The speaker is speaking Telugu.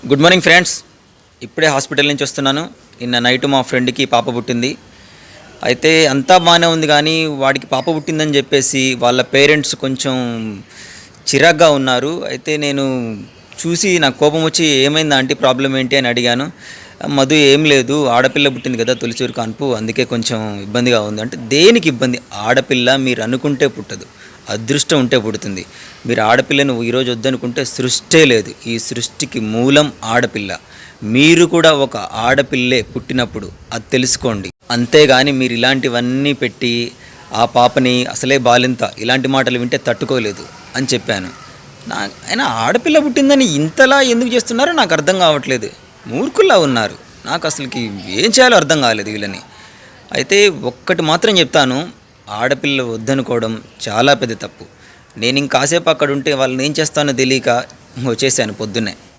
Good morning friends. ఇప్పుడే హాస్పిటల్ నుంచి వస్తున్నాను. నిన్న నైట్ మా ఫ్రెండ్కి పాప పుట్టింది. అయితే అంతా బాగానే ఉంది, కానీ వాడికి పాప పుట్టిందని చెప్పేసి వాళ్ళ పేరెంట్స్ కొంచెం చిరాగ్గా ఉన్నారు. అయితే నేను చూసి నాకు కోపం వచ్చి, ఏమైందా ఆంటీ, ప్రాబ్లం ఏంటి అని అడిగాను. మధు, ఏం లేదు, ఆడపిల్ల పుట్టింది కదా, తొలిచూరు కాన్పు, అందుకే కొంచెం ఇబ్బందిగా ఉంది అంటే. దేనికి ఇబ్బంది? ఆడపిల్ల మీరు అనుకుంటే పుట్టదు, అదృష్టం ఉంటే పుడుతుంది. మీరు ఆడపిల్లను ఈరోజు వద్దనుకుంటే సృష్టే లేదు. ఈ సృష్టికి మూలం ఆడపిల్ల. మీరు కూడా ఒక ఆడపిల్లే పుట్టినప్పుడు అది తెలుసుకోండి. అంతేగాని మీరు ఇలాంటివన్నీ పెట్టి ఆ పాపని అసలే బాలింత ఇలాంటి మాటలు వింటే తట్టుకోలేదు అని చెప్పాను. అయినా ఆడపిల్ల పుట్టిందని ఇంతలా ఎందుకు చేస్తున్నారో నాకు అర్థం కావట్లేదు. మూర్ఖుల్లా ఉన్నారు. నాకు అసలుకి ఏం చేయాలో అర్థం కాలేదు వీళ్ళని. అయితే ఒక్కటి మాత్రం చెప్తాను, ఆడపిల్ల వద్దనుకోవడం చాలా పెద్ద తప్పు. నేను ఇంకాసేపు అక్కడ ఉంటే వాళ్ళని ఏం చేస్తానో తెలియక వచ్చేసాను పొద్దున్నే.